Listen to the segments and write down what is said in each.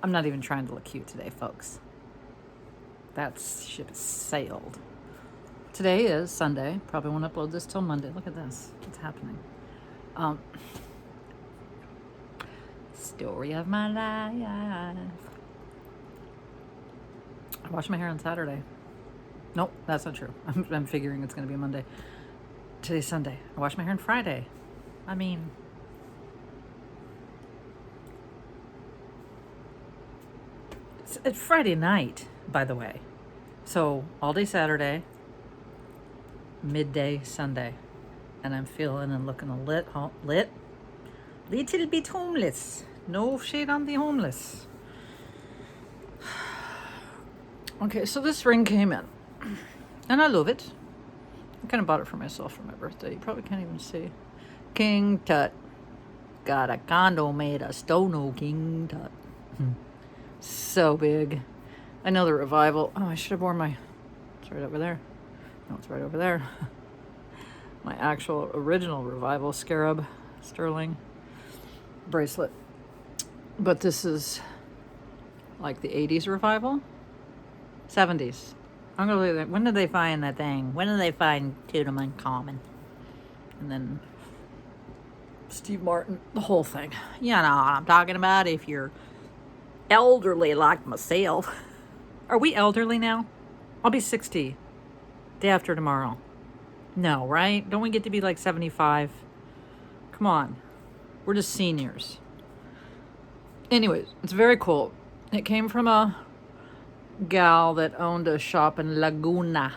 I'm not even trying to look cute today, folks. That ship has sailed. Today is Sunday. Probably won't upload this till Monday. Look at this. What's happening? Story of my life. I washed my hair on Saturday. Nope, that's not true. I'm figuring it's going to be Monday. Today's Sunday. I washed my hair on Friday. I mean, it's Friday night, by the way. So all day Saturday, midday Sunday. And I'm feeling and looking a little bit homeless. No shade on the homeless. Okay, so this ring came in. And I love it. I kind of bought it for myself for my birthday. You probably can't even see. King Tut. Got a condo made of stone, King Tut. So big. I know the Revival. Oh, I should have worn my... It's right over there. No, it's right over there. My actual original Revival Scarab sterling bracelet. But this is like the 80s Revival. 70s. I'm gonna leave that. When did they find that thing? When did they find Tutankhamun? And then Steve Martin, the whole thing. You know what I'm talking about if you're elderly like myself. Are we elderly now? I'll be 60 day after tomorrow. No, right? Don't we get to be like 75? Come on. We're just seniors. Anyways, it's very cool. It came from a gal that owned a shop in Laguna.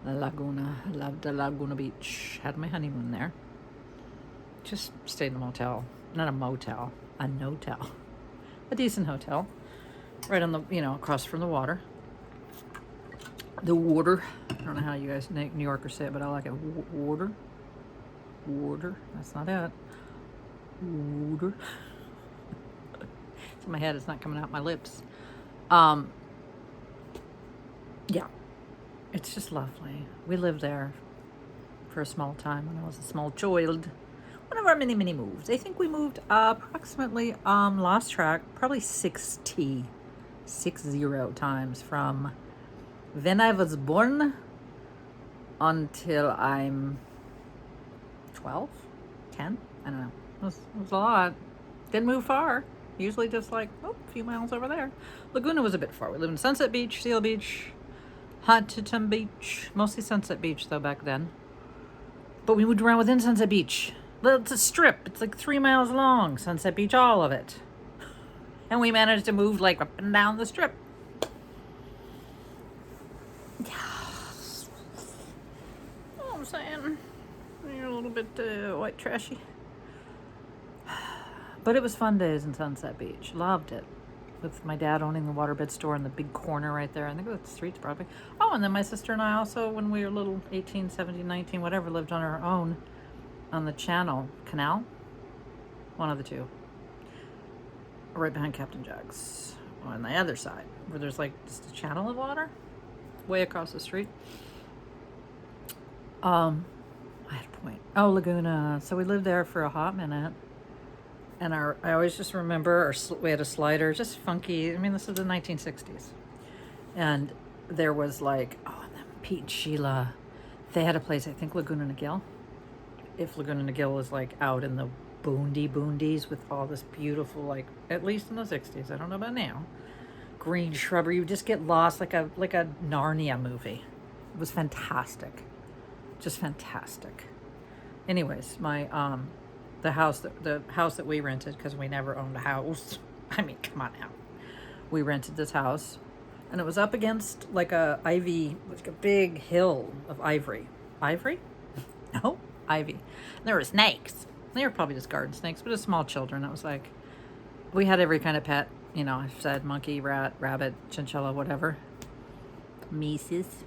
Laguna. I loved the Laguna Beach. Had my honeymoon there. Just stayed in a motel. Not a motel. A no-tel. A decent hotel. Right on the, across from the water. The water. I don't know how you guys New Yorkers say it, but I like it. Water. Water. That's not it. Water. It's in my head. It's not coming out my lips. Yeah. It's just lovely. We lived there for a small time when I was a small child. One of our many, many moves. I think we moved approximately, lost track, probably 60 times from when I was born until I'm 12, 10, I don't know. It was a lot. Didn't move far. Usually just like, a few miles over there. Laguna was a bit far. We lived in Sunset Beach, Seal Beach, Huntington Beach. Mostly Sunset Beach, though, back then. But we moved around within Sunset Beach. It's a strip. It's like 3 miles long. Sunset Beach, all of it. And we managed to move like up and down the strip. Yeah. You know what I'm saying? You're a little bit white trashy. But it was fun days in Sunset Beach. Loved it. With my dad owning the waterbed store in the big corner right there. I think it was the streets probably. Oh, and then my sister and I also, when we were little, 18, 17, 19, whatever, lived on our own on the canal. One of the two. Right behind Captain Jack's. On the other side, where there's like just a channel of water. Way across the street. I had a point. Oh, Laguna. So we lived there for a hot minute. And I always just remember we had a slider, just funky. I mean, this is the 1960s. And there was like, and then Pete and Sheila, they had a place, I think Laguna Niguel. If Laguna Niguel is like out in the boondies with all this beautiful, like, at least in the 60s, I don't know about now, green shrubbery. You just get lost like a Narnia movie. It was fantastic. Just fantastic. Anyways, my, the house that we rented, because we never owned a house. I mean, come on now. We rented this house, and it was up against like a big hill of ivory. Ivory? No, ivy. And there were snakes. They were probably just garden snakes, but as small children, it was like, we had every kind of pet. I've said monkey, rat, rabbit, chinchilla, whatever. Mises.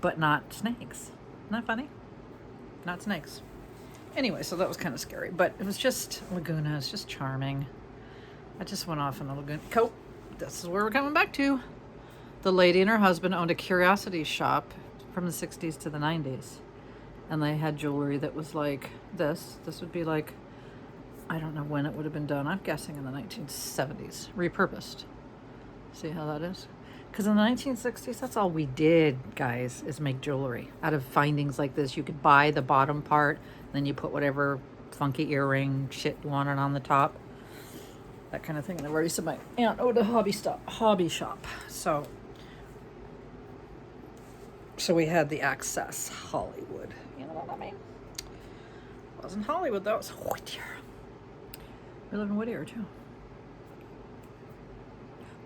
But not snakes. Isn't that funny? Not snakes. Anyway, so that was kind of scary, but it was just Laguna. It's just charming. I just went off on a Laguna. Cool. This is where we're coming back to. The lady and her husband owned a curiosity shop from the 60s to the 90s. And they had jewelry that was like this. This would be like I don't know when it would have been done. I'm guessing in the 1970s. Repurposed. See how that is? Because in the 1960s, that's all we did, guys, is make jewelry. Out of findings like this, you could buy the bottom part, then you put whatever funky earring shit you wanted on the top. That kind of thing. And I've already said my aunt owned a hobby shop. So we had the Access Hollywood. You know what I mean? It wasn't Hollywood, though. It was Whittier. We live in Whittier, too.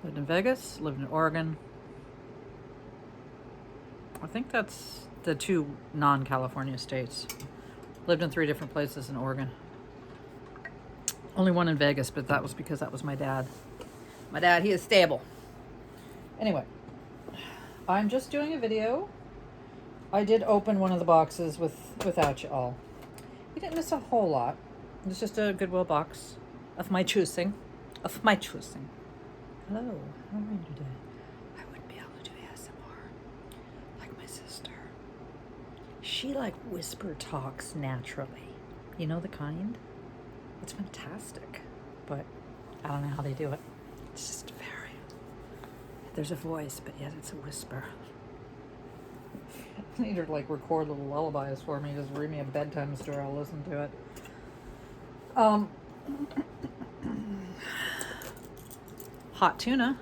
Lived in Vegas, lived in Oregon. I think that's the 2 non-California states. Lived in 3 different places in Oregon. Only 1 in Vegas, but that was because that was my dad. My dad, he is stable. Anyway, I'm just doing a video. I did open one of the boxes without you all. You didn't miss a whole lot. It's just a Goodwill box of my choosing. Hello, how are you today? I wouldn't be able to do ASMR like my sister. She like whisper talks naturally. You know the kind? It's fantastic. But I don't know how they do it. It's just there's a voice, but yet it's a whisper. I need her to like record little lullabies for me. Just read me a bedtime story. I'll listen to it. Hot tuna.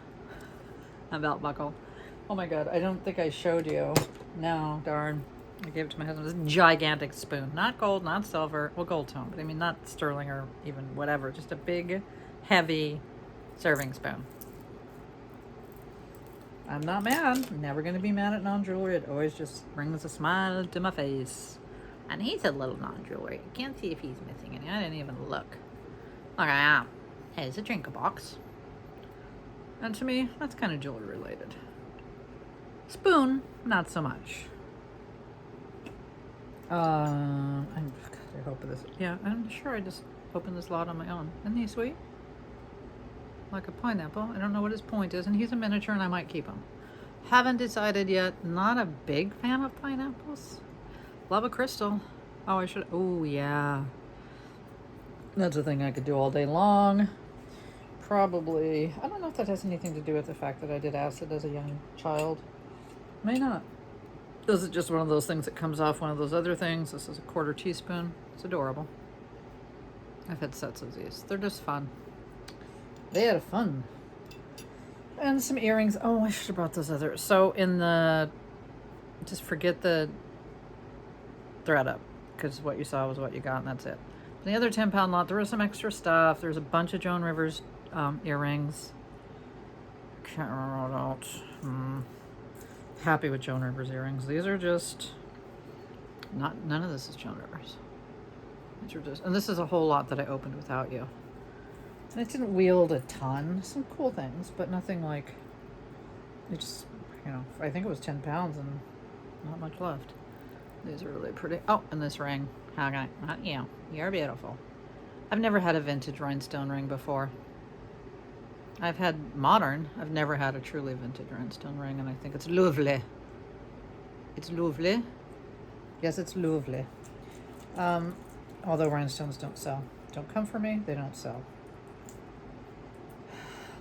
A belt buckle. Oh my god, I don't think I showed you. No, darn. I gave it to my husband. This gigantic spoon. Not gold, not silver. Well, gold tone, but I mean not sterling or even whatever. Just a big, heavy serving spoon. I'm not mad. I'm never going to be mad at non-jewelry. It always just brings a smile to my face. And he's a little non-jewelry. I can't see if he's missing any. I didn't even look. Look at that. Here's a drink box. And to me, that's kind of jewelry related. Spoon, not so much. I hope this. Yeah, I'm sure I just opened this lot on my own. Isn't he sweet? Like a pineapple. I don't know what his point is, and he's a miniature, and I might keep him. Haven't decided yet. Not a big fan of pineapples. Love a crystal. Oh, I should. Oh, yeah. That's a thing I could do all day long. Probably. I don't know if that has anything to do with the fact that I did acid as a young child. May not. This is just one of those things that comes off one of those other things. This is a 1/4 teaspoon. It's adorable. I've had sets of these. They're just fun. They had fun. And some earrings. Oh, I should have brought those others. So in the, just forget the thread up, because what you saw was what you got, and that's it. The other 10-pound lot, there was some extra stuff. There's a bunch of Joan Rivers earrings. Can't remember what else. Happy with Joan Rivers earrings. These are just none of this is Joan Rivers. These are just, and this is a whole lot that I opened without you. And it didn't wield a ton. Some cool things, but nothing like, it just, I think it was 10 pounds and not much left. These are really pretty. Oh, and this ring. Okay, not you. You're beautiful. I've never had a vintage rhinestone ring before. I've had modern. I've never had a truly vintage rhinestone ring, and I think it's lovely. It's lovely. Yes, it's lovely. Although rhinestones don't sell. Don't come for me. They don't sell.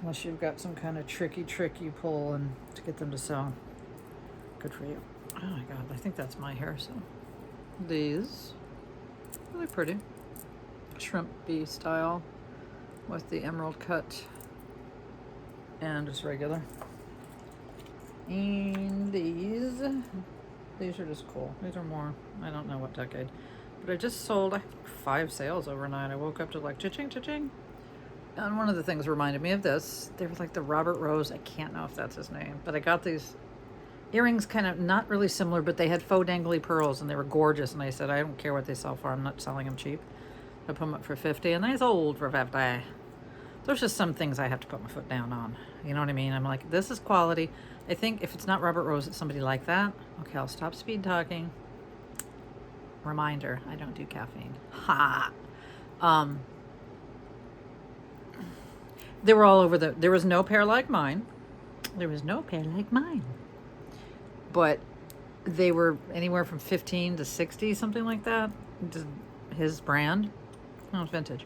Unless you've got some kind of tricky you pull and to get them to sell. Good for you. Oh my god, I think that's my hair, so. These. Really pretty. Shrimp bee style with the emerald cut. And just regular. And these are just cool. These are more, I don't know what decade. But I just sold 5 sales overnight. I woke up to like cha-ching, cha-ching. And one of the things reminded me of this. They were like the Robert Rose, I can't know if that's his name, but I got these earrings kind of not really similar, but they had faux dangly pearls and they were gorgeous. And I said, I don't care what they sell for. I'm not selling them cheap. I put them up for 50 and they sold for 50. There's just some things I have to put my foot down on. You know what I mean? I'm like, this is quality. I think if it's not Robert Rose, it's somebody like that. Okay, I'll stop speed talking. Reminder, I don't do caffeine. Ha! They were all over there was no pair like mine. There was no pair like mine. But they were anywhere from 15 to 60, something like that. Just his brand. No, it's vintage.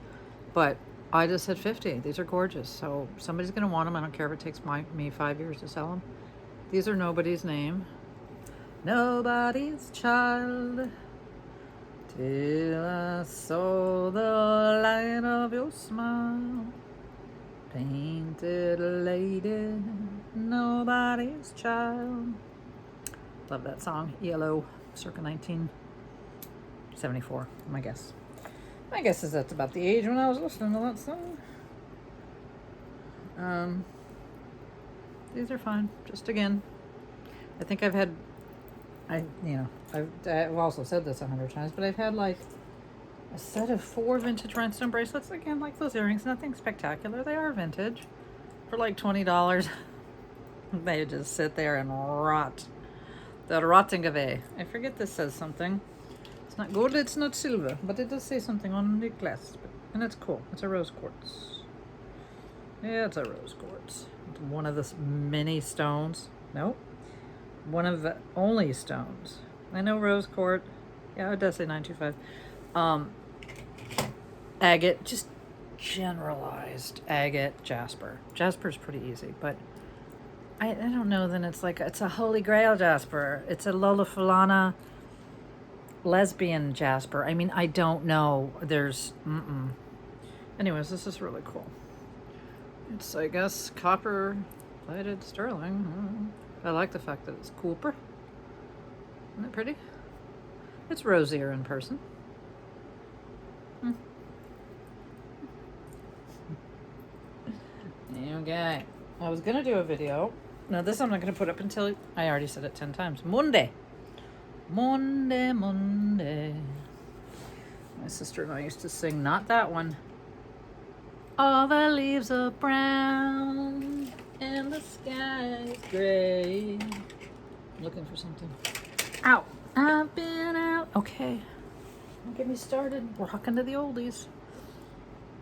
But I just said 50. These are gorgeous. So somebody's going to want them. I don't care if it takes me 5 years to sell them. These are Nobody's Name. Nobody's child, till I saw the light of your smile. Painted lady, nobody's child. Love that song. ELO, circa 1974, my guess. My guess is that's about the age when I was listening to that song. These are fine. Just again, I think I've also said this 100 times, but I've had like a set of 4 vintage rhinestone bracelets. Again, like those earrings, nothing spectacular. They are vintage for like $20. They just sit there and rot. They're rotting away. I forget this says something. It's not gold, it's not silver, but it does say something on the clasp. And it's cool. It's a rose quartz. Yeah, it's a rose quartz. It's one of the many stones. Nope. One of the only stones. I know rose quartz. Yeah, it does say 925. Agate, just generalized agate, jasper. Jasper's pretty easy, but I don't know. Then it's a holy grail jasper. It's a Lola Falana lesbian jasper. I mean, I don't know. There's Anyways, this is really cool. It's, I guess, copper plated sterling. I like the fact that it's copper. Isn't it pretty? It's rosier in person. Okay. I was going to do a video. Now, this I'm not going to put up until, I already said it 10 times. Monday. Monday. My sister and I used to sing, not that one. All the leaves are brown and the sky is gray. I'm looking for something. Ow. I've been out. Okay. Don't get me started. Rocking to the oldies.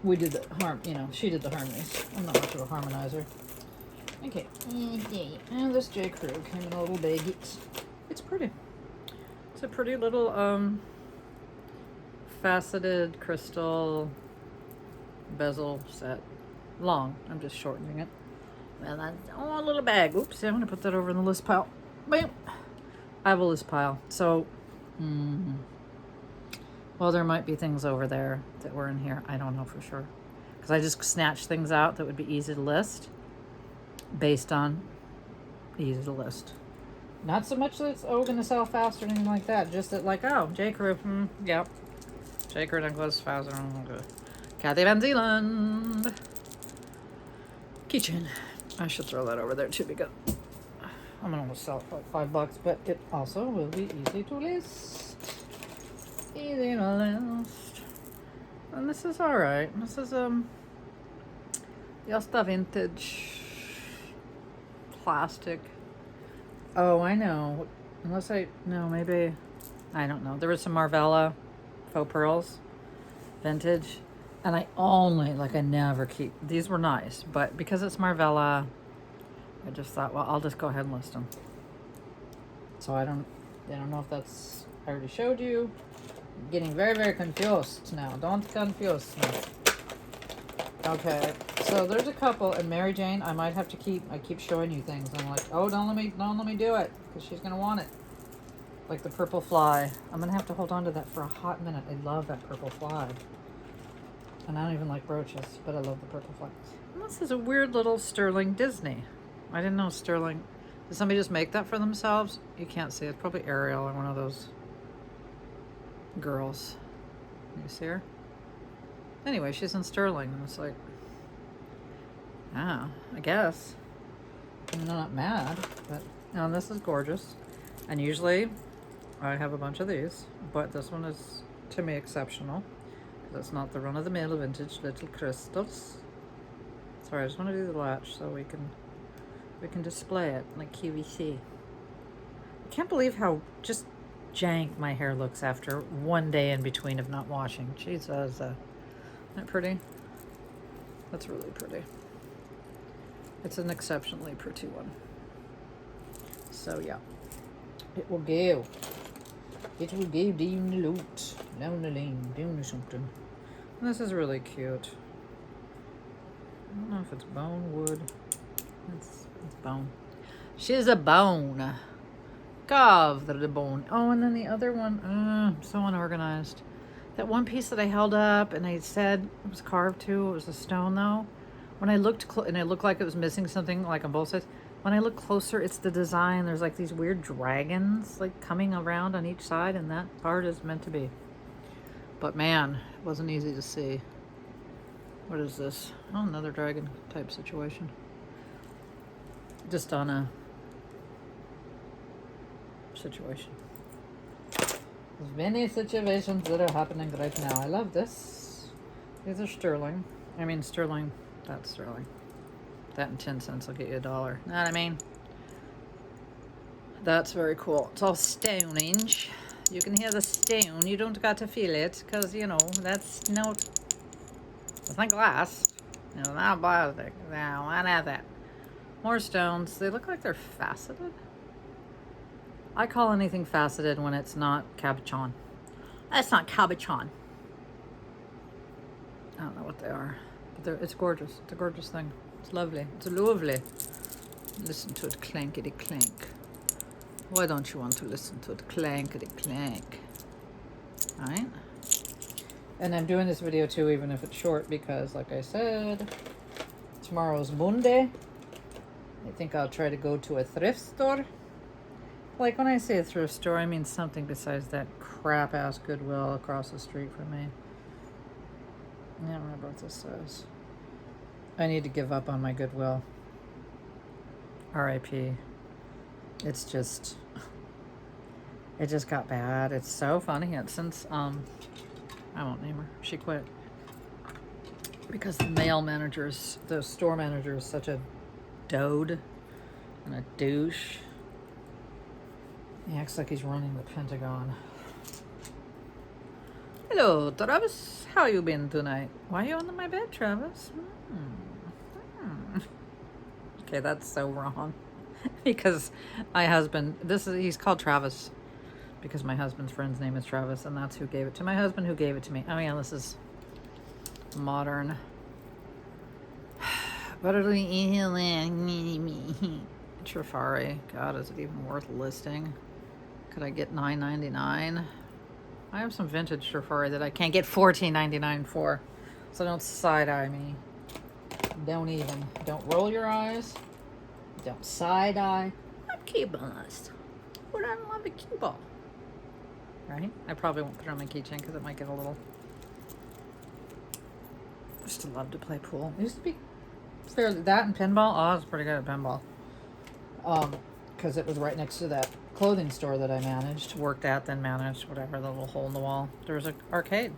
We did the she did the harmonies. I'm not much of a harmonizer. Okay. And this J. Crew came in a little baggie. It's pretty. It's a pretty little faceted crystal bezel set. Long. I'm just shortening it. And a little bag. Oops, I'm going to put that over in the list pile. Bam. I have a list pile. So, well, there might be things over there that were in here. I don't know for sure. Because I just snatched things out that would be easy to list. Based on easy to list. Not so much that it's going to sell fast or anything like that. Just that, like, J. Crew. Yep. J. Crew Douglas faster. Kathy Van Zeeland. Keychain. I should throw that over there too because I'm going to sell it for like $5, but it also will be easy to list. Easy to list. And this is alright. This is just a vintage plastic. Oh, I know. Maybe I don't know. There was some Marvella faux pearls, vintage, and I never keep. These were nice, but because it's Marvella, I just thought, well, I'll just go ahead and list them. So I don't know if that's. I already showed you. I'm getting very, very confused now. Don't confuse me. Okay, so there's a couple, and Mary Jane, I keep showing you things. I'm like, oh, don't let me do it, because she's gonna want it. Like the purple fly. I'm gonna have to hold on to that for a hot minute. I love that purple fly. And I don't even like brooches, but I love the purple fly. And this is a weird little sterling Disney. I didn't know sterling. Did somebody just make that for themselves? You can't see it. It's probably Ariel or one of those girls. You see her? Anyway, she's in sterling, and it's like, I guess. I'm not mad, but this is gorgeous. And usually, I have a bunch of these, but this one is, to me, exceptional. Because it's not the run-of-the-mill vintage little crystals. Sorry, I just want to do the latch so we can display it like QVC. I can't believe how just jank my hair looks after one day in between of not washing. Jesus. Isn't that pretty? That's really pretty. It's an exceptionally pretty one. So yeah, it will go. It will go down the loot, down the lane, down to something. And this is really cute. I don't know if it's bone, wood. It's bone. She's a bone. Cover the bone. Oh, and then the other one, so unorganized. That one piece that I held up and I said it was carved too, it was a stone though. When I looked, and it looked like it was missing something like on both sides. When I look closer, it's the design. There's like these weird dragons like coming around on each side, and that part is meant to be. But man, it wasn't easy to see. What is this? Oh, another dragon type situation. Just on a situation. There's many situations that are happening right now. I love this. These are sterling. I mean sterling. That's sterling. That and 10 cents will get you $1. Know what I mean? That's very cool. It's all Stonehenge. You can hear the stone. You don't got to feel it because, you know, that's not... It's not glass. It's not plastic. No, I have that. More stones. They look like they're faceted. I call anything faceted when it's not cabochon. That's not cabochon. I don't know what they are. But it's gorgeous. It's a gorgeous thing. It's lovely. It's lovely. Listen to it clankety clank. Why don't you want to listen to it clankety clank? Right? And I'm doing this video too, even if it's short, because like I said, tomorrow's Monday. I think I'll try to go to a thrift store. Like when I say a thrift store, I mean something besides that crap ass Goodwill across the street from me. I don't remember what this says. I need to give up on my Goodwill. R.I.P. It's just, it just got bad. It's so funny. It's since, I won't name her. She quit. Because the store manager is such a dode and a douche. He acts like he's running the Pentagon. Hello, Travis. How you been tonight? Why are you under my bed, Travis? Okay, that's so wrong. Because my husband, he's called Travis because my husband's friend's name is Travis, and that's who gave it to my husband, who gave it to me. Oh yeah, this is modern. Trifari. God, is it even worth listing? Could I get $9.99? I have some vintage Trifari that I can't get $14.99 for. So don't side-eye me. Don't roll your eyes. Don't side-eye. I'm cue ballist. Would I love a cue ball? Right? I probably won't put it on my keychain because it might get a little... I used to love to play pool. It used to be fairly... That and pinball? Oh, I was pretty good at pinball. Because it was right next to that clothing store that I managed, worked at, then managed, whatever, the little hole in the wall. There was an arcade.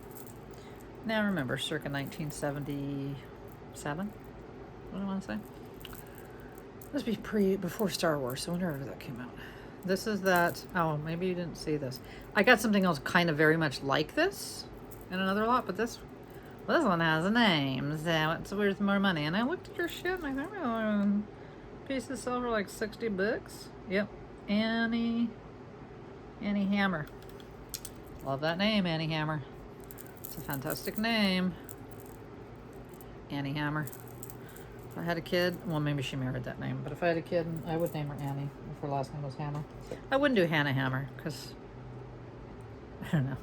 Now I remember, circa 1977. What do I want to say? This would be before Star Wars, so whenever that came out. This is that. Oh, maybe you didn't see this. I got something else kind of very much like this in another lot, but this one has a name, so it's worth more money. And I looked at your shit and I thought, well, piece of silver like $60. Yep. Annie Hammer. Love that name, Annie Hammer. It's a fantastic name. Annie Hammer. If I had a kid, well, maybe she married that name, but if I had a kid, I would name her Annie if her last name was Hammer. I wouldn't do Hannah Hammer because I don't know.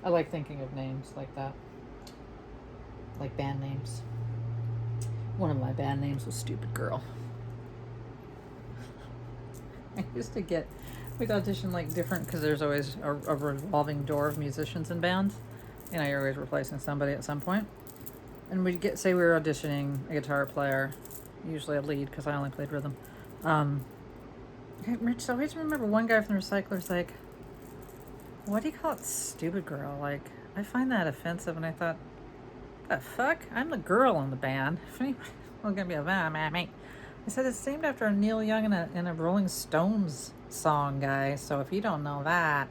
I like thinking of names like that, like band names. One of my band names was Stupid Girl. I used to we'd audition like different, because there's always a revolving door of musicians in bands. You know, you're always replacing somebody at some point. And we'd say we were auditioning a guitar player, usually a lead, because I only played rhythm. I always remember one guy from the Recyclers like, what do you call it, Stupid Girl? Like, I find that offensive, and I thought, the fuck? I'm the girl in the band. If anybody's gonna be a mate. I said it's named after a Neil Young in a Rolling Stones song, guys. So if you don't know that,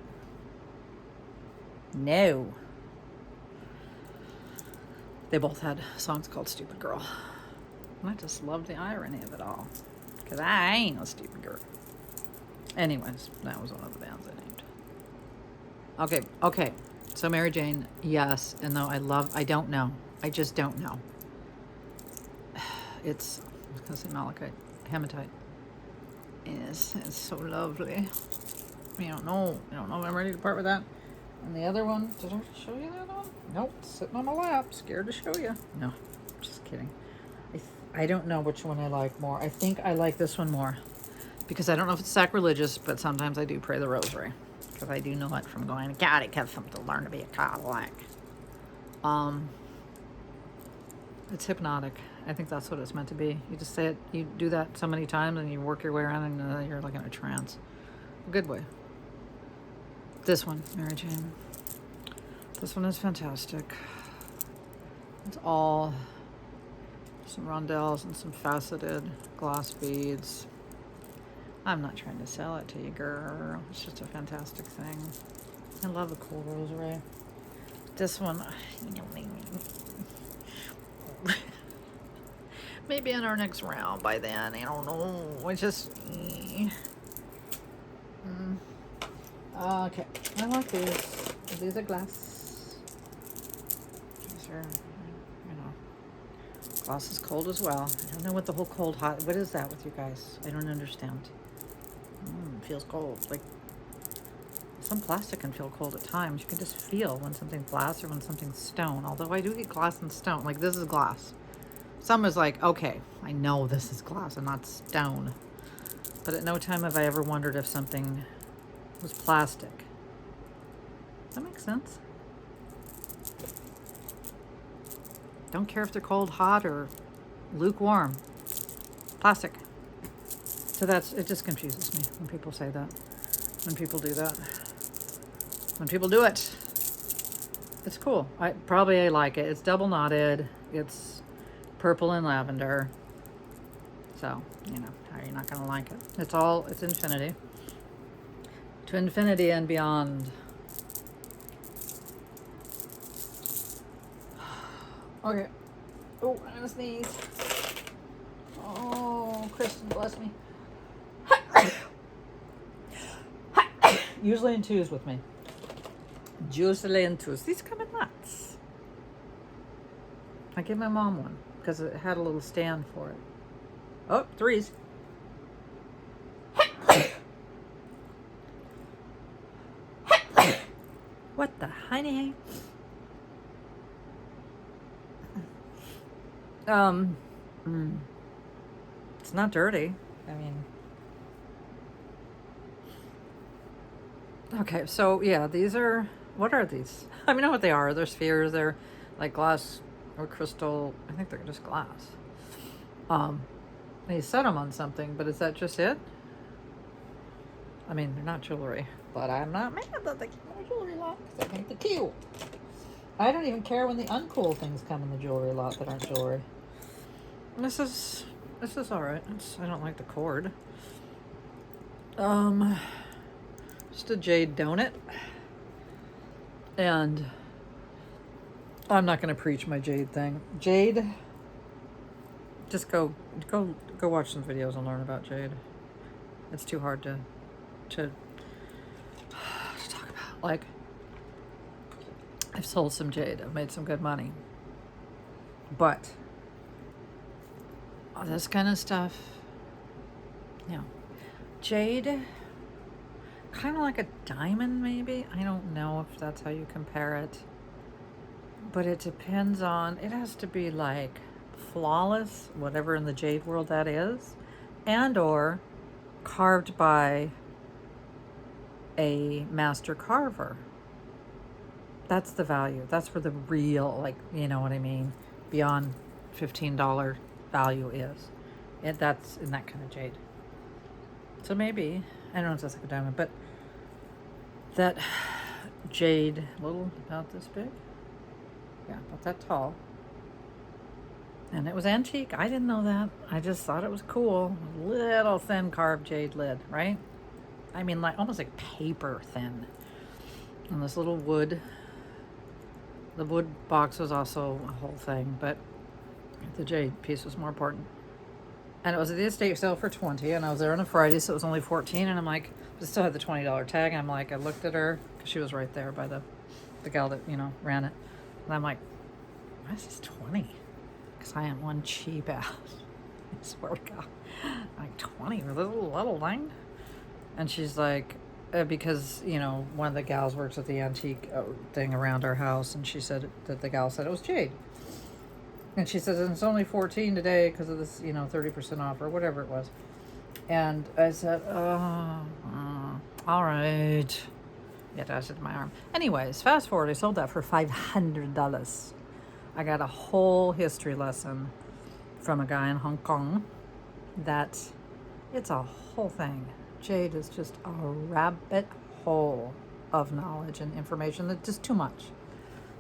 no. They both had songs called Stupid Girl. And I just loved the irony of it all. Because I ain't a stupid girl. Anyways, that was one of the bands I named. Okay. So Mary Jane, yes. And though I just don't know. it's, I was going to say malachite, hematite. It's so lovely. You don't know if I'm ready to part with that. And the other one, did I show you that one? Nope, it's sitting on my lap, scared to show you. No, just kidding. I don't know which one I like more. I think I like this one more because I don't know if it's sacrilegious, but sometimes I do pray the rosary because I do know it from going to catechism to learn to be a Catholic. It's hypnotic. I think that's what it's meant to be. You just say it, you do that so many times and you work your way around and you're like in a trance. A good way. This one, Mary Jane. This one is fantastic. It's all some rondelles and some faceted glass beads. I'm not trying to sell it to you, girl. It's just a fantastic thing. I love the cool rosary. This one, maybe in our next round by then. I don't know. It's just. Okay. I like these. These are glass. These are, glass is cold as well. I don't know what the whole cold hot. What is that with you guys? I don't understand. It feels cold. Like some plastic can feel cold at times. You can just feel when something's glass or when something's stone. Although I do get glass and stone. Like this is glass. Some is like, okay, I know this is glass and not stone. But at no time have I ever wondered if something was plastic. Does that make sense? Don't care if they're cold, hot, or lukewarm. Plastic. So it just confuses me when people say that. When people do that. When people do it. It's cool. I like it. It's double knotted. It's purple and lavender. So, how are you not going to like it? It's infinity. To infinity and beyond. Okay. Oh, I'm gonna sneeze. Oh, Kristen, bless me. Usually in twos with me. Usually in twos. These come in nuts. I gave my mom one because it had a little stand for it. Oh, threes. What the honey? It's not dirty. I mean, okay, so yeah, what are these? I mean, I know what they are. They're spheres. They're like glass or crystal. I think they're just glass. They set them on something, but is that just it? I mean, they're not jewelry, but I'm not mad that they come in the jewelry lot because I think they're cute. I don't even care when the uncool things come in the jewelry lot that aren't jewelry. This is all right. I don't like the cord. Just a jade donut, and I'm not going to preach my jade thing. Jade. Just go watch some videos and learn about jade. It's too hard to talk about. Like, I've sold some jade. I've made some good money. But all this kind of stuff, jade, kind of like a diamond maybe. I don't know if that's how you compare it. But it depends on, it has to be like flawless, whatever in the jade world that is, and or carved by a master carver. That's the value. That's where the real, like, you know what I mean, beyond $15 value is. That's in that kind of jade. So maybe, I don't know if that's like a diamond, but that jade, little, about this big, yeah, about that tall, and it was antique. I didn't know that. I just thought it was cool. Little thin carved jade lid, right? I mean, like almost like paper thin. And this little wood. The wood box was also a whole thing, but the jade piece was more important. And it was at the estate sale for $20, and I was there on a Friday, so it was only $14. And I'm like, it still had the $20 tag. And I'm like, I looked at her because she was right there by the gal that ran it. And I'm like, why is this $20? Because I am one cheap ass. swear to God. I'm like, 20 for this little thing? And she's like, because, you know, one of the gals works at the antique thing around our house, and she said that the gal said it was jade. And she says, and it's only 14 today because of this, you know, 30% off or whatever it was. And I said, all right. Yeah, that's it in my arm. Anyways, fast forward, I sold that for $500. I got a whole history lesson from a guy in Hong Kong that it's a whole thing. Jade is just a rabbit hole of knowledge and information that's just too much.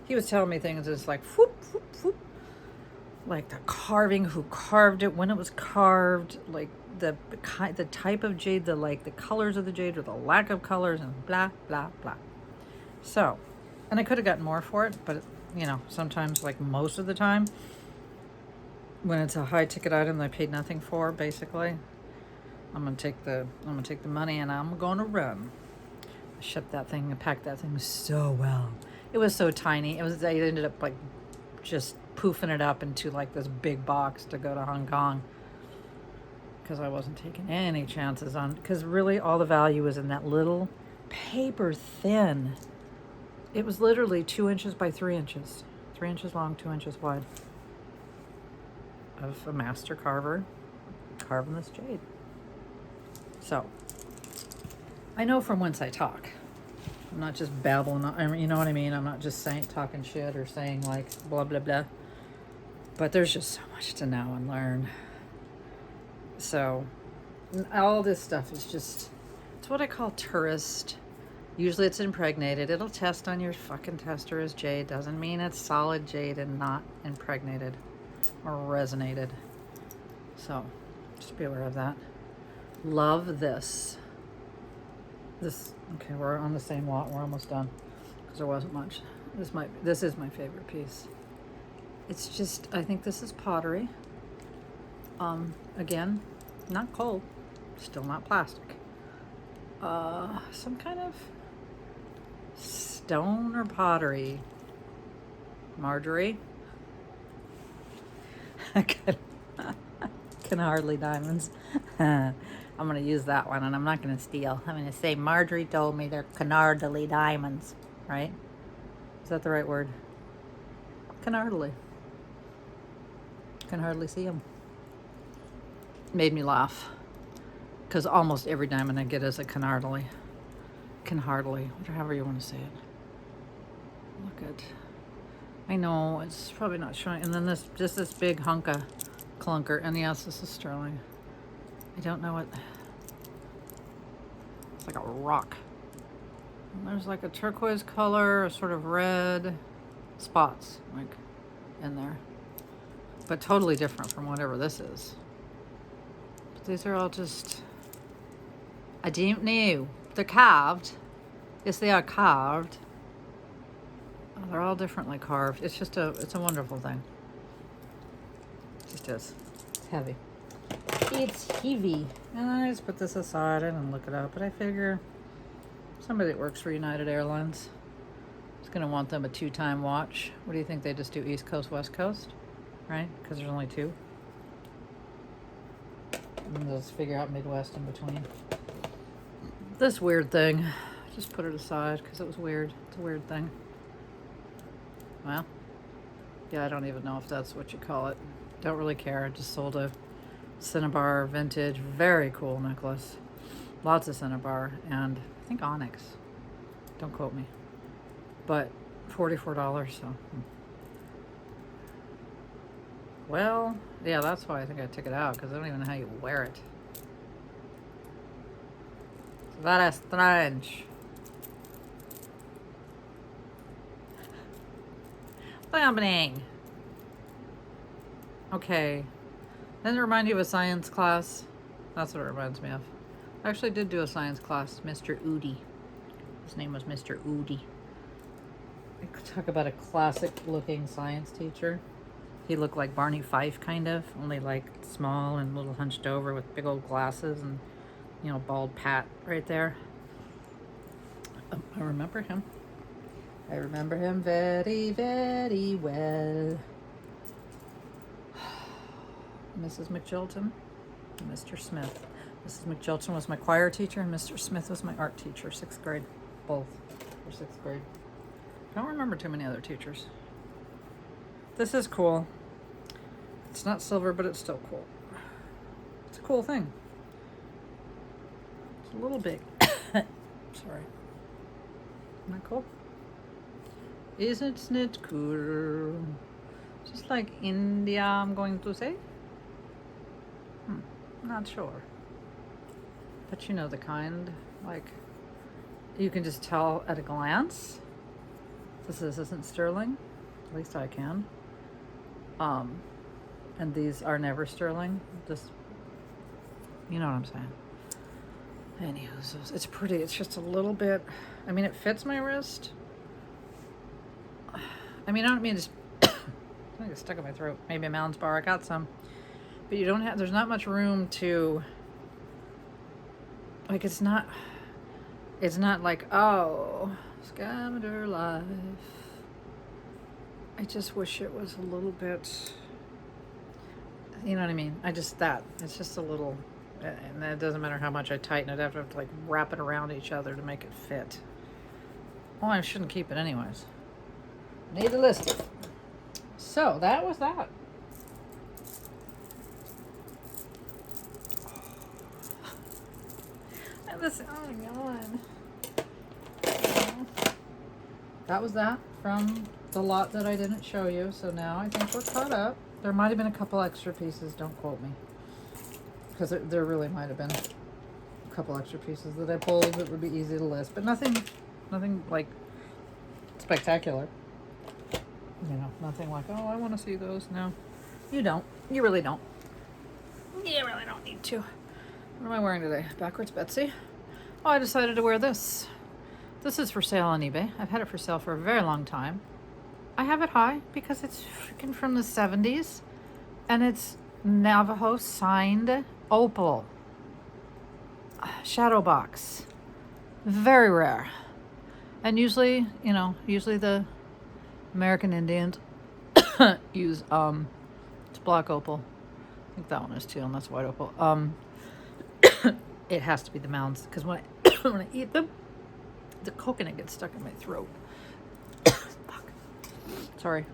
He was telling me things that's like, whoop, whoop, whoop. Like the carving, who carved it, when it was carved, like the type of jade, the colors of the jade or the lack of colors, and blah, blah, blah. So, and I could have gotten more for it, but you know, sometimes, like most of the time, when it's a high ticket item that I paid nothing for, basically, I'm gonna take the money and I'm gonna run. I shipped that thing and packed that thing so well. It was so tiny. I ended up like just poofing it up into like this big box to go to Hong Kong because I wasn't taking any chances on, because really all the value was in that little paper thin. It was literally 2 inches by 3 inches, 3 inches long, 2 inches wide, of a master carver carving this jade. So I know from whence I talk. I'm not just babbling. You know what I mean? I'm not just talking shit or saying like blah, blah, blah. But there's just so much to know and learn. So all this stuff is just, it's what I call tourist. Usually it's impregnated. It'll test on your fucking tester as jade. Doesn't mean it's solid jade and not impregnated or resonated. So just be aware of that. Love this. Okay, we're on the same lot. We're almost done because there wasn't much. This is my favorite piece. It's just, I think this is pottery. Again, not cold, still not plastic. Some kind of stone or pottery. Marjorie. Canardly diamonds. I'm going to use that one, and I'm not going to steal. I'm going to say Marjorie told me they're canardly diamonds, right? Is that the right word? Canardly. Can hardly see them. Made me laugh, because almost every diamond I get is a canardly. Canardly, however you want to say it. Look at, I know it's probably not showing. And then this big hunka clunker, and yes, this is sterling. I don't know what. It's like a rock. And there's like a turquoise color, a sort of red spots like in there, but totally different from whatever this is. But these are all just, I don't know. They're carved. Yes, they are carved. Oh, they're all differently carved. It's just it's a wonderful thing. It just is. It's heavy. It's heavy. And I just put this aside. I didn't look it up, but I figure somebody that works for United Airlines is going to want them a 2-time watch. What do you think? They just do East Coast, West Coast, right? Because there's only 2. And they'll just figure out Midwest in between. This weird thing, just put it aside because it was weird. It's a weird thing. Well, yeah, I don't even know if that's what you call it. Don't really care. I just sold a Cinnabar vintage, very cool necklace. Lots of Cinnabar and I think onyx. Don't quote me. But $44, so. Well, yeah, that's why I think I took it out, because I don't even know how you wear it. That is strange. What's happening? Okay. Doesn't it remind you of a science class? That's what it reminds me of. I actually did do a science class, Mr. Udi. His name was Mr. Udi. I could talk about a classic looking science teacher. He looked like Barney Fife, kind of, only like small and a little hunched over with big old glasses and, you know, bald pat right there. I remember him. I remember him very, very well. Mrs. McJilton and Mr. Smith. Mrs. McJilton was my choir teacher, and Mr. Smith was my art teacher, 6th grade. Both for 6th grade. I don't remember too many other teachers. This is cool. It's not silver, but it's still cool. It's a cool thing. It's a little big. Sorry. Isn't that cool? Isn't it cool? Just like India, I'm going to say. Not sure. But you know the kind, like, you can just tell at a glance. This isn't sterling. At least I can. And these are never sterling. Just, you know what I'm saying. Anywho, it's pretty. It's just a little bit, I mean, it fits my wrist. I mean, I don't mean to, I think it's stuck in my throat. Maybe a Mounds bar, I got some. But you don't have, there's not much room to, like, it's not like, oh, scavenger life. I just wish it was a little bit, you know what I mean? It's just a little, and it doesn't matter how much I tighten it, I have to like wrap it around each other to make it fit. Oh, I shouldn't keep it anyways. Need to list it. So that was that. Listen, oh my god. That was that from the lot that I didn't show you. So now I think we're caught up. There might have been a couple extra pieces. Don't quote me. Because there really might have been a couple extra pieces that I pulled that would be easy to list. But nothing like spectacular. You know, nothing like, oh, I want to see those. No, you don't. You really don't. You really don't need to. What am I wearing today? Backwards Betsy. Oh, I decided to wear this. This is for sale on eBay. I've had it for sale for a very long time. I have it high because it's freaking from the 70s. And it's Navajo signed opal. Shadow box. Very rare. And usually, you know, the American Indians use, it's black opal. I think that one is too, and that's white opal. It has to be the Mounds, because when I eat them, the coconut gets stuck in my throat. Fuck. Sorry.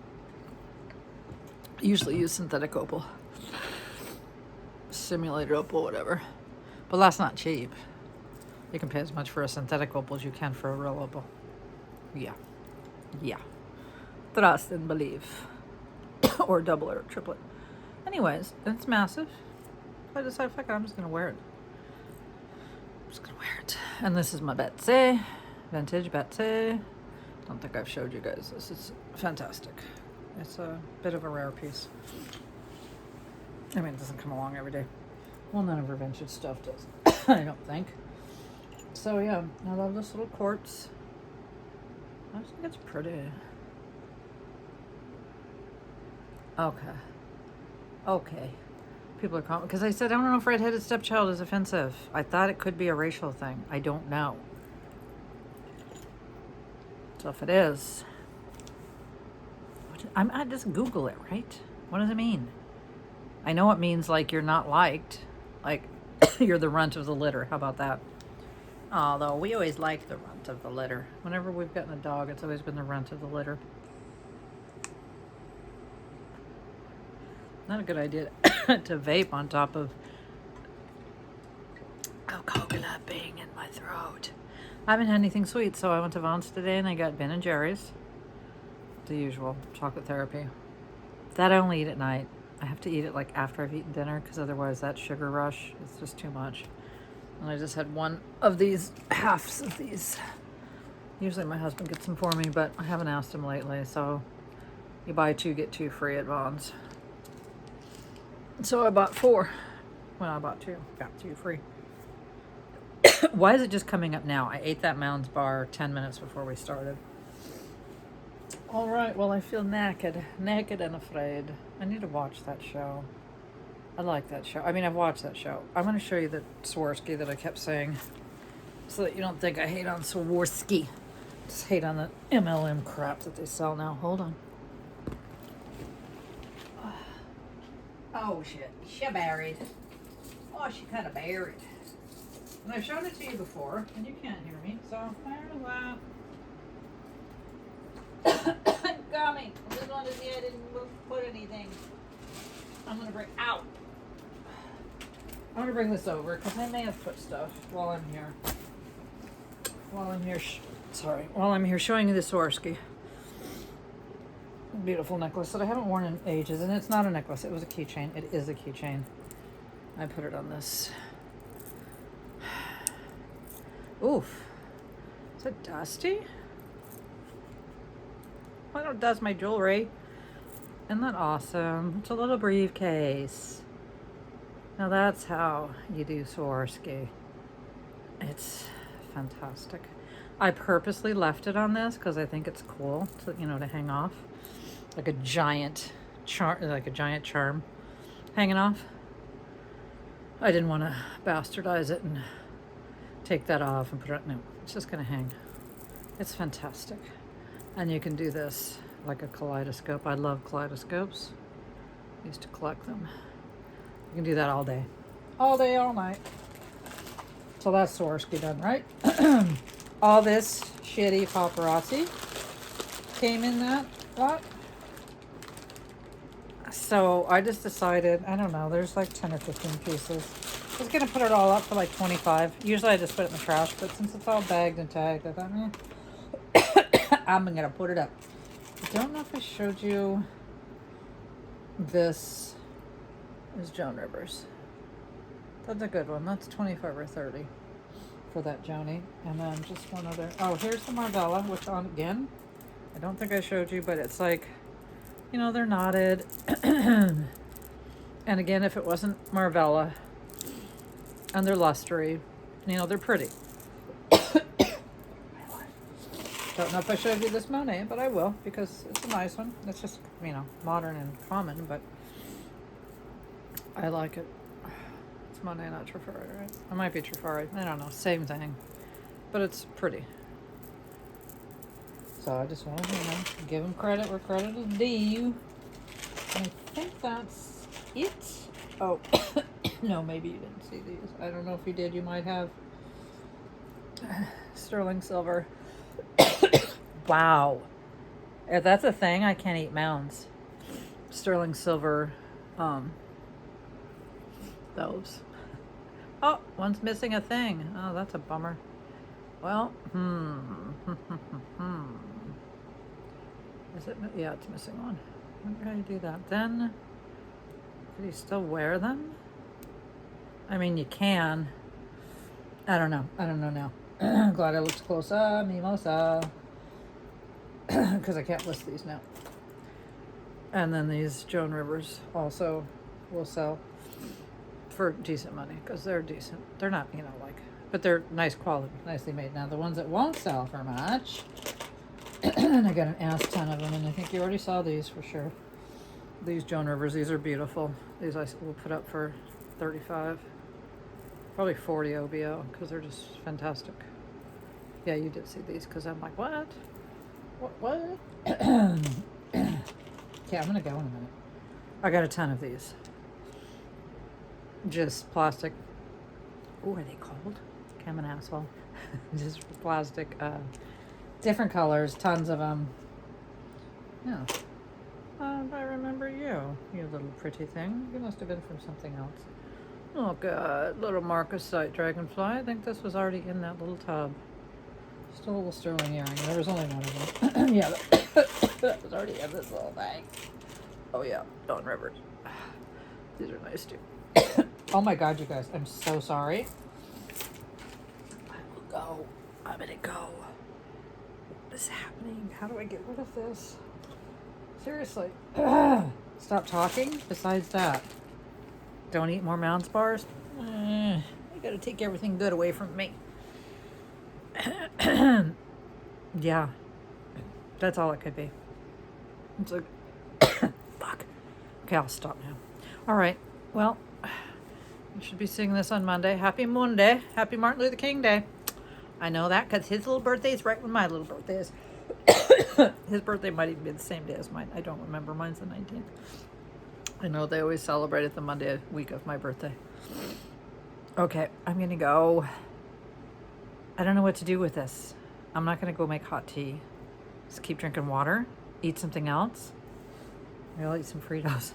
I usually use synthetic opal. Simulated opal, whatever. But that's not cheap. You can pay as much for a synthetic opal as you can for a real opal. Yeah. Yeah. Trust and believe. Or double or triplet. Anyways, it's massive. I decided, fuck it, I'm just going to wear it. And this is my Betsy. Vintage Betsy. Don't think I've showed you guys this. It's fantastic. It's a bit of a rare piece. I mean, it doesn't come along every day. Well, none of her vintage stuff does. I don't think. So yeah, I love this little quartz. I just think it's pretty. Okay. People are calling because I said I don't know if redheaded stepchild is offensive. I thought it could be a racial thing. I don't know. So if it is, I just Google it, right? What does it mean? I know it means like you're not liked, like you're the runt of the litter. How about that? Although we always like the runt of the litter. Whenever we've gotten a dog, it's always been the runt of the litter. Not a good idea to vape on top of coconut being in my throat. I haven't had anything sweet, so I went to Vons today and I got Ben and Jerry's. The usual chocolate therapy. That I only eat at night. I have to eat it like after I've eaten dinner because otherwise that sugar rush is just too much. And I just had one of these, halves of these. Usually my husband gets them for me, but I haven't asked him lately, so you buy 2, get 2 free at Vons. So I bought 4. Well, I bought 2, got 2 free. Why is it just coming up now? I ate that Mounds bar 10 minutes before we started. All right, well, I feel naked and afraid. I need to watch that show. I like that show. I mean, I've watched that show. I'm going to show you the Swarovski that I kept saying so that you don't think I hate on Swarovski. Just hate on the MLM crap that they sell now. Hold on. Oh shit, she buried. Oh, she kind of buried. And I've shown it to you before, and you can't hear me, so there's that. Gummy. I just wanted to see I didn't put anything. I'm gonna bring out. I'm gonna bring this over because I may have put stuff while I'm here. While I'm here, while I'm here showing you the Swarovski. Beautiful necklace that I haven't worn in ages, and it's not a necklace. It was a keychain. It is a keychain. I put it on this. Oof. Is it dusty? I don't dust my jewelry. Isn't that awesome? It's a little briefcase. Now that's how you do Swarovski. It's fantastic. I purposely left it on this because I think it's cool to, to hang off. Like a giant charm hanging off. I didn't want to bastardize it and take that off and put it, no, it's just gonna hang. It's fantastic. And you can do this like a kaleidoscope. I love kaleidoscopes. I used to collect them. You can do that all day. All day, all night. So that's Swarovski done, right? All this shitty paparazzi came in that lot. So I just decided, I don't know, there's like 10 or 15 pieces. I was gonna put it all up for like 25. Usually I just put it in the trash, but since it's all bagged and tagged, I thought, I'm gonna put it up. I don't know if I showed you this. Is Joan Rivers. That's a good one. That's 25 or 30 for that Joni. And then just one other. Oh, here's the Marvella, which on again, I don't think I showed you, but it's like, they're knotted. And again, if it wasn't Marvella, and they're lustery, they're pretty. Don't know if I showed you this Monet, but I will because it's a nice one. It's just, modern and common, but I like it. It's Monet, not Trifari, right? It might be Trifari. I don't know. Same thing. But it's pretty. So I just want to, give them credit where credit is due. I think that's it. Oh, no, maybe you didn't see these. I don't know if you did. You might have. Sterling silver. Wow. If that's a thing, I can't eat mounds. Sterling silver. Those. Oh, one's missing a thing. Oh, that's a bummer. Well, Is it? Yeah, it's missing one. I wonder how you do that. Then, could you still wear them? I mean, you can. I don't know. I don't know now. Glad I looked closer. Mimosa. Because I can't list these now. And then these Joan Rivers also will sell for decent money because they're decent. They're not, but they're nice quality, nicely made. Now, the ones that won't sell for much, and I got an ass ton of them, and I think you already saw these for sure. These Joan Rivers, these are beautiful. These I will put up for 35, probably 40 OBO because they're just fantastic. Yeah, you did see these because I'm like, what? What? Yeah, I'm gonna go in a minute. I got a ton of these. Just plastic. What are they called? I'm an asshole. Just plastic. Different colors, tons of them. Yeah. I remember you little pretty thing. You must have been from something else. Oh god, little Marcasite dragonfly. I think this was already in that little tub. Just a little sterling earring. There was only one of them. Yeah, that was already in this little bag. Oh yeah, Joan Rivers. These are nice too. Oh my god, you guys, I'm so sorry. I will go. I'm gonna go. What is happening? How do I get rid of this? Seriously. Stop talking. Besides that, don't eat more Mounds bars. You gotta take everything good away from me. Yeah. That's all it could be. It's like, fuck. Okay, I'll stop now. All right. Well, you should be seeing this on Monday. Happy Monday. Happy Martin Luther King Day. I know that because his little birthday is right when my little birthday is. His birthday might even be the same day as mine. I don't remember. Mine's the 19th. I know they always celebrate it the Monday week of my birthday. Okay, I'm gonna go. I don't know what to do with this. I'm not gonna go make hot tea. Just keep drinking water, eat something else. Maybe I'll eat some Fritos.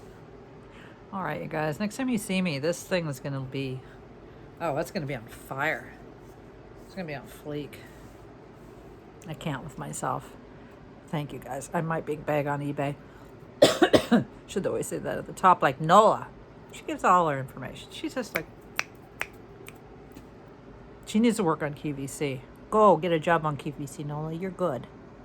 All right, you guys, next time you see me, this thing is gonna be, oh, it's gonna be on fire. It's gonna be on fleek. I can't with myself. Thank you guys. I might bag on eBay. Should always say that at the top, like Nola. She gives all her information. She's just like, she needs to work on QVC. Go get a job on QVC, Nola. You're good.